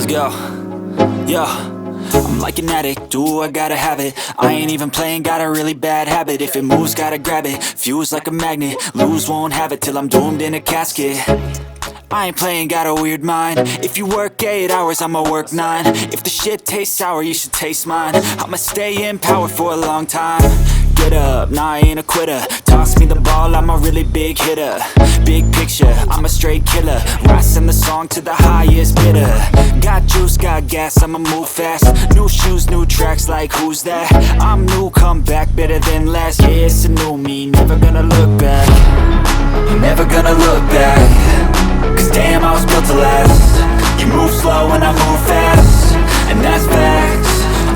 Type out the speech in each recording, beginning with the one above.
Let's go. Yo, I'm like an addict, do I gotta have it. I ain't even playing, got a really bad habit. If it moves, gotta grab it, fuse like a magnet. Lose, won't have it till I'm doomed in a casket. I ain't playing, got a weird mind. If you work 8 hours, I'ma work 9. If the shit tastes sour, you should taste mine. I'ma stay in power for a long time. Get up, nah, I ain't a quitter. Toss me the ball, I'm a really big hitter. Big picture, I'm a straight killer. Rising the song to the highest bidder. Got juice, got gas, I'ma move fast. New shoes, new tracks, like who's that? I'm new, come back, better than last. Yeah, it's a new me, never gonna look back. Never gonna look back. Cause damn, I was built to last. You move slow and I move fast, and that's facts.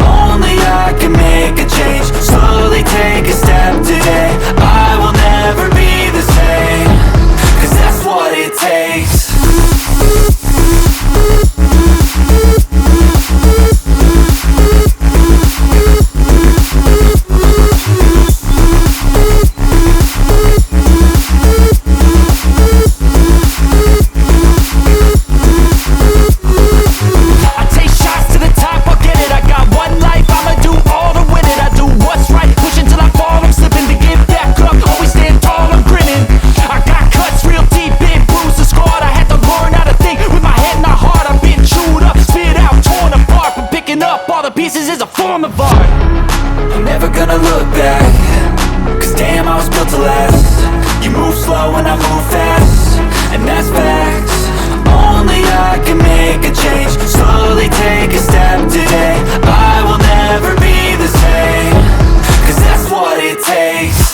Only I can make a change. Slowly take a step today. I will never be the same. Cause that's what it takes. Pieces is a form of art. I'm never gonna look back. Cause damn, I was built to last. You move slow and I move fast, and that's facts. Only I can make a change. Slowly take a step today. I will never be the same. Cause that's what it takes.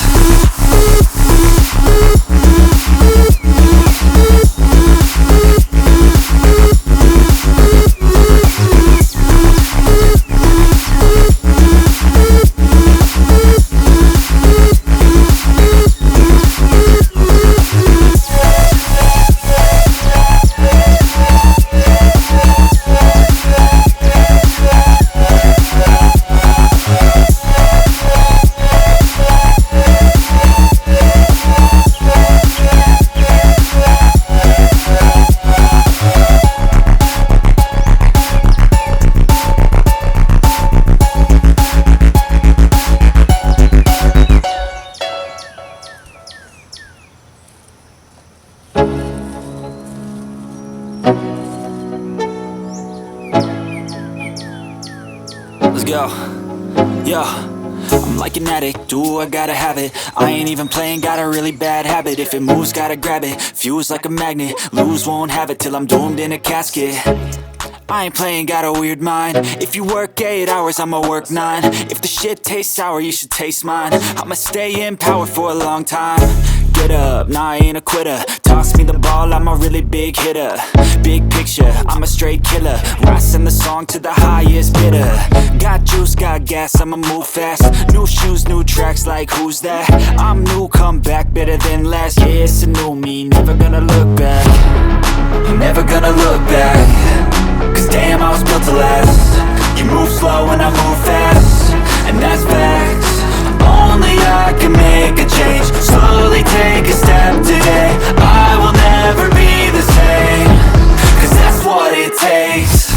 Let's go. Yo, I'm like an addict, do I gotta have it. I ain't even playing, got a really bad habit. If it moves, gotta grab it, fuse like a magnet. Lose, won't have it till I'm doomed in a casket. I ain't playing, got a weird mind. If you work 8 hours, I'ma work 9. If the shit tastes sour, you should taste mine. I'ma stay in power for a long time. Get up, nah, I ain't a quitter. Toss me the ball, I'm a really big hitter. Big picture, I'm a straight killer. Rising the song to the highest bidder. Got juice, got gas, I'ma move fast. New shoes, new tracks, like who's that? I'm new, come back, better than last. Yeah, it's a new me, never gonna look back. Never gonna look back. Cause damn, I was built to last. You move slow and I move fast, and that's facts. Only I can make a change. Slowly take a step today. I will never be the same. Cause that's what it takes.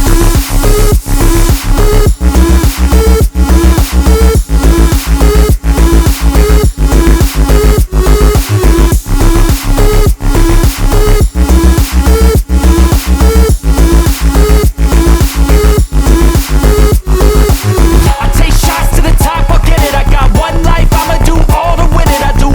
I take shots to the top, I'll get it. I got one life, I'ma do all to win it. I do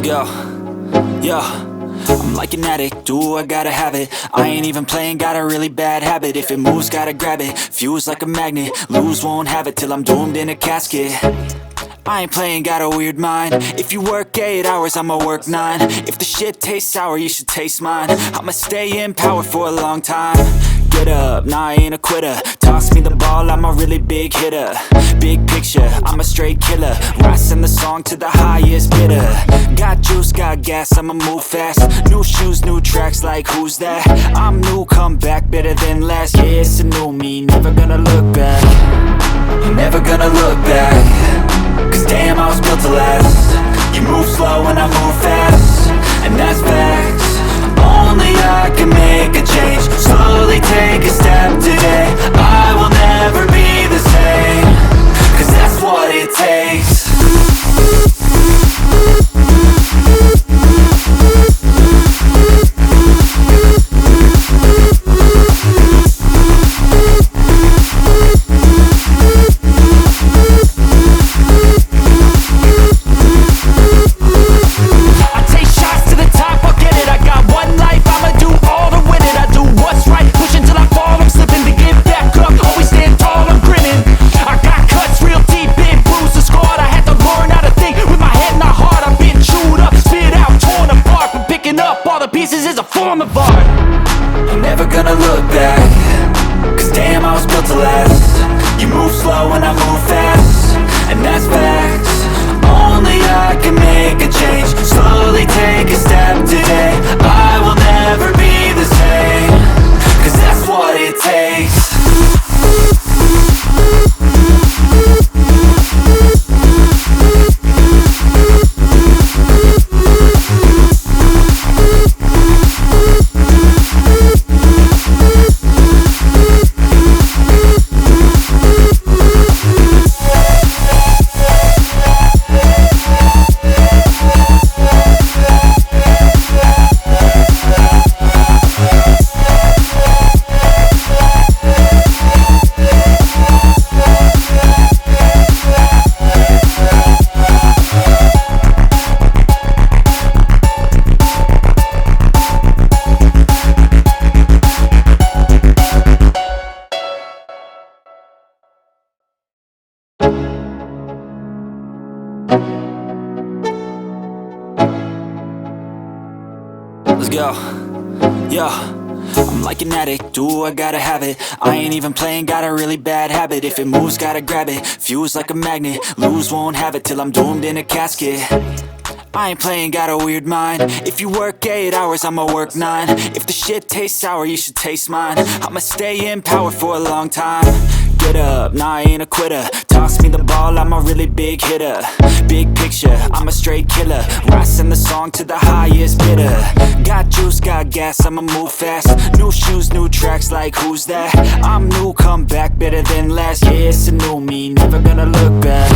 go. Yo, I'm like an addict, do I gotta have it. I ain't even playing, got a really bad habit. If it moves, gotta grab it, fuse like a magnet. Lose, won't have it till I'm doomed in a casket. I ain't playing, got a weird mind. If you work 8 hours, I'ma work 9. If the shit tastes sour, you should taste mine. I'ma stay in power for a long time. Get up, nah, I ain't a quitter. Toss me the ball, I'm a really big hitter. Big picture, I'm a straight killer. Rising the song to the highest bidder. Got juice, got gas, I'ma move fast. New shoes, new tracks, like who's that? I'm new, come back, better than last. Yeah, it's a new me, never gonna look back. Never gonna look back. Cause damn, I was built to last. You move slow and I move fast, and that's facts. Only I can make a change. Slowly take a step today. I will never be the same. Cause that's what it takes. Pieces is a form of art. I'm never gonna look back. Cause damn, I was built to last. You move slow and I move fast, and that's facts. Only I can make a change. Slowly take a step today. I will never be the same. Cause that's what it takes. Let's go. Yo, I'm like an addict, do I gotta have it. I ain't even playing, got a really bad habit. If it moves, gotta grab it, fuse like a magnet. Lose, won't have it till I'm doomed in a casket. I ain't playing, got a weird mind. If you work 8 hours, I'ma work 9. If the shit tastes sour, you should taste mine. I'ma stay in power for a long time. Get up, nah, I ain't a quitter. Toss me the ball, I'm a really big hitter. Big picture, I'm a straight killer. Rising the song to the highest bidder. Got juice, got gas, I'ma move fast. New shoes, new tracks, like who's that? I'm new, come back, better than last. Yeah, it's a new me, never gonna look back.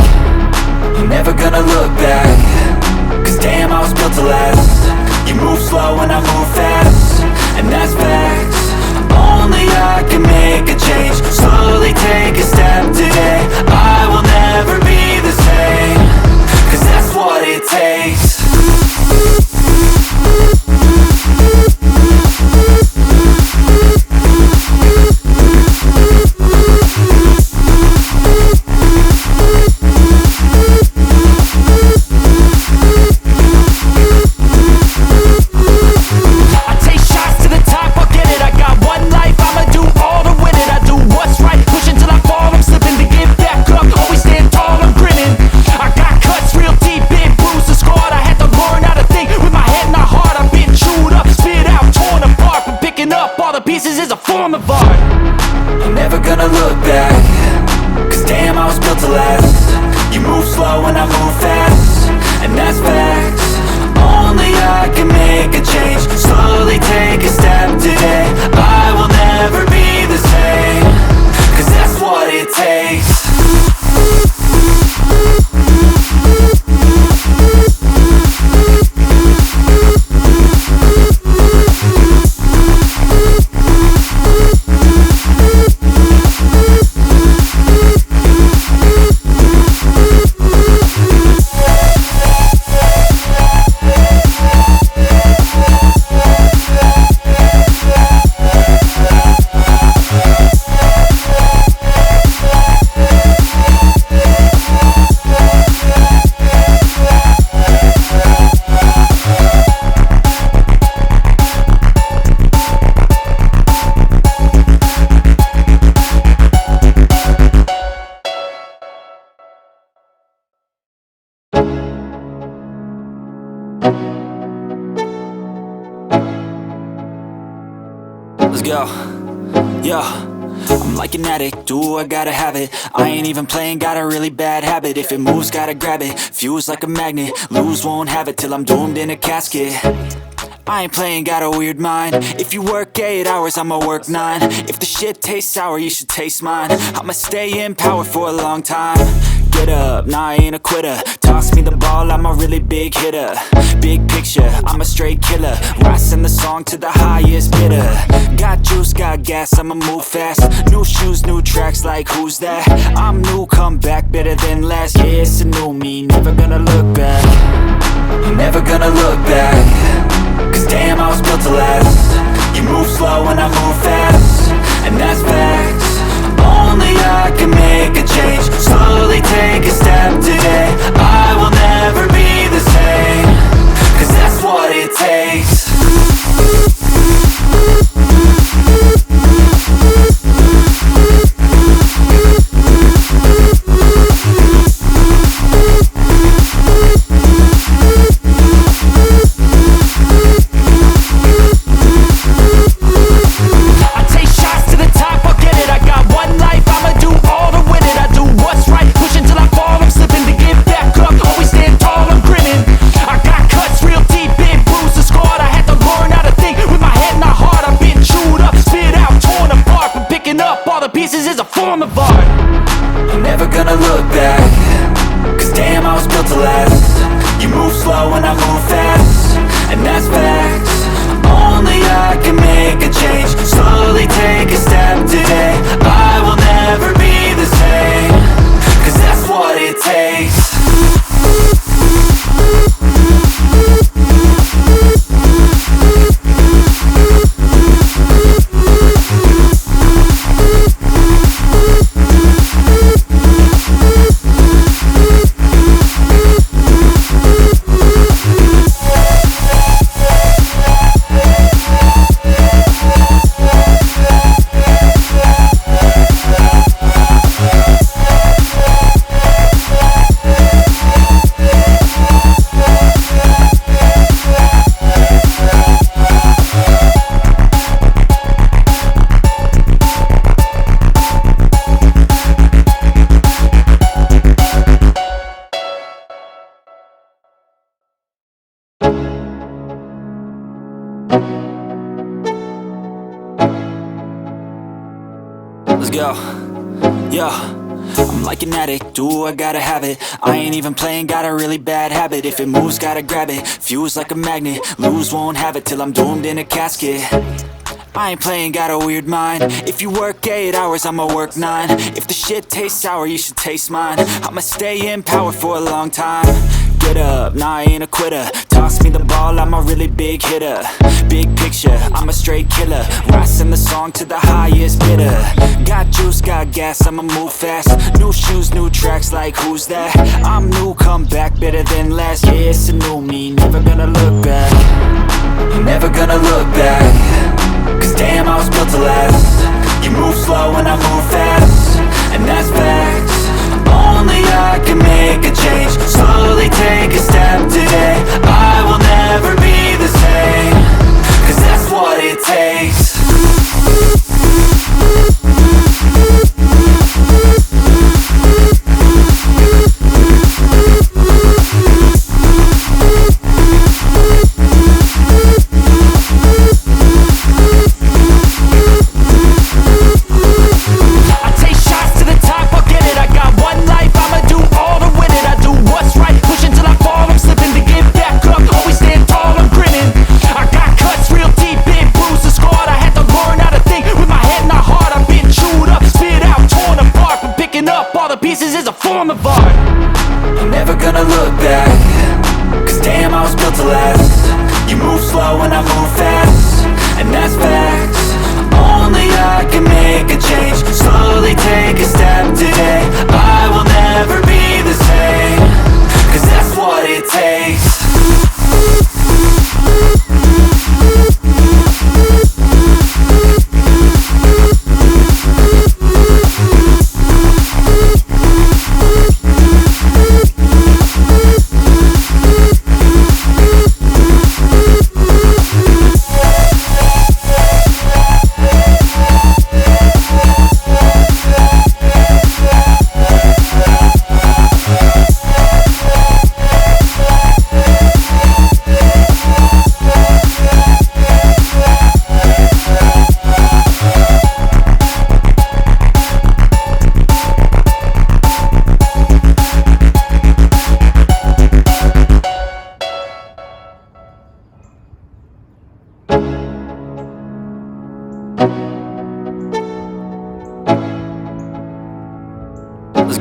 Never gonna look back. Cause damn, I was built to last. You move slow and I move fast, and that's facts. Only I can make a change. Slowly take a step today. I will never be the same. Cause that's what it takes. Let's go. Yo, I'm like an addict, do I gotta have it. I ain't even playing, got a really bad habit. If it moves, gotta grab it, fuse like a magnet. Lose, won't have it till I'm doomed in a casket. I ain't playing, got a weird mind. If you work 8 hours, I'ma work 9. If the shit tastes sour, you should taste mine. I'ma stay in power for a long time. Get up, nah, I ain't a quitter. Toss me the ball, I'm a really big hitter. Big picture, I'm a straight killer. Rising the song to the highest bidder. Got juice, got gas, I'ma move fast. New shoes, new tracks, like who's that? I'm new, come back, better than last. Yeah, it's a new me, never gonna look back. Never gonna look back. Cause damn, I was built to last. You move slow and I move fast, and that's facts. Only I can make a change. Slowly take a step today. I will never be the same. Cause that's what it takes. Pieces is a form of art. I'm never gonna look back. Cause damn, I was built to last. You move slow and I move fast, and that's facts. Only I can make a change. Slowly take a step today. I will never be the same. Cause that's what it takes. Let's go. Yo, I'm like an addict, do I gotta have it. I ain't even playing, got a really bad habit. If it moves, gotta grab it, fuse like a magnet. Lose, won't have it till I'm doomed in a casket. I ain't playing, got a weird mind. If you work 8 hours, I'ma work 9. If the shit tastes sour, you should taste mine. I'ma stay in power for a long time. Get up, nah, I ain't a quitter. Toss me the ball, I'm a really big hitter. Big picture, I'm a straight killer. Rising the song to the highest bidder. Got juice, got gas, I'ma move fast. New shoes, new tracks, like who's that? I'm new, come back, better than last. Yeah, it's a new me, never gonna look back. Never gonna look back. Cause damn, I was built to last. You move slow and I move fast, and that's facts. Only I can make a change. Slowly take a step today. I will never be the same. Cause that's what it takes.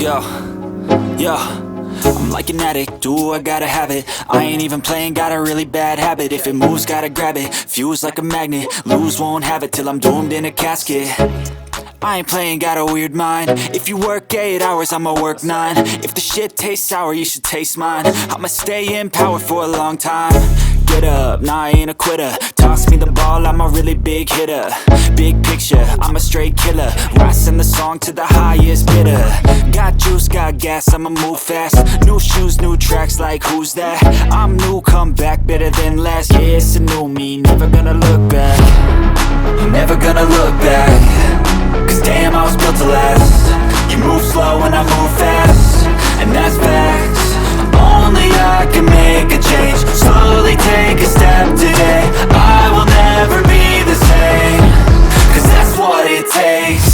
go. Yo, I'm like an addict, do I gotta have it. I ain't even playing, got a really bad habit. If it moves, gotta grab it, fuse like a magnet. Lose, won't have it till I'm doomed in a casket. I ain't playing, got a weird mind. If you work 8 hours, I'ma work 9. If the shit tastes sour, you should taste mine. I'ma stay in power for a long time. Get up, nah, I ain't a quitter. Toss me the ball, I'm a really big hitter. Big picture, I'm a straight killer. Rising the song to the highest bidder. Got juice, got gas, I'ma move fast. New shoes, new tracks, like who's that? I'm new, come back, better than last. Yeah, it's a new me, never gonna look back. Never gonna look back. Cause damn, I was built to last. You move slow and I move fast, and that's facts. Only I can make a change. Slowly take a step today. I will never be the same. Cause that's what it takes.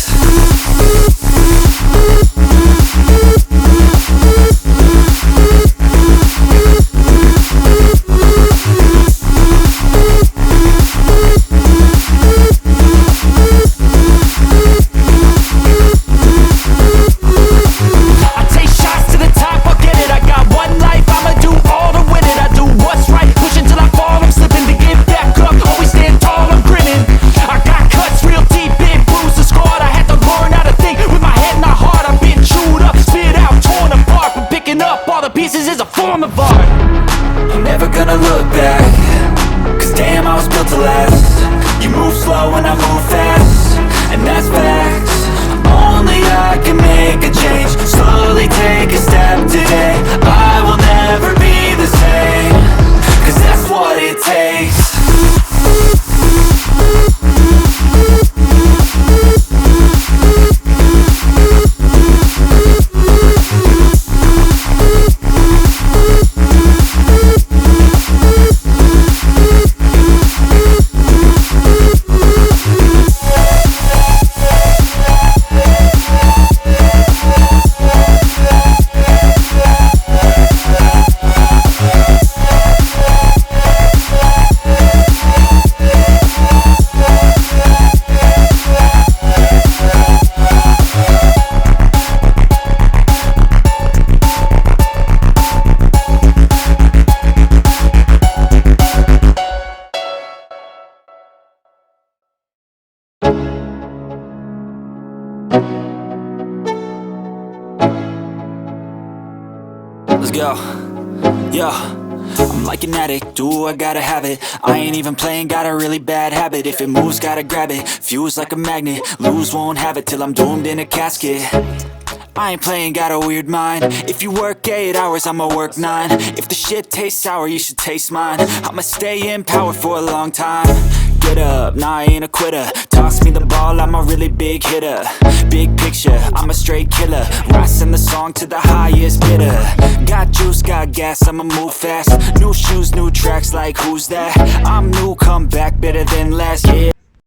Let's go. Yo, I'm like an addict, do I gotta have it. I ain't even playing, got a really bad habit. If it moves, gotta grab it, fuse like a magnet. Lose, won't have it till I'm doomed in a casket. I ain't playing, got a weird mind. If you work 8 hours, I'ma work 9. If the shit tastes sour, you should taste mine. I'ma stay in power for a long time. Get up, nah, I ain't a quitter. Toss me the ball, I'm a really big hitter. Big picture, I'm a straight killer. Rising the song to the highest bidder. Got juice, got gas, I'ma move fast. New shoes, new tracks, like who's that? I'm new, come back, better than last, yeah.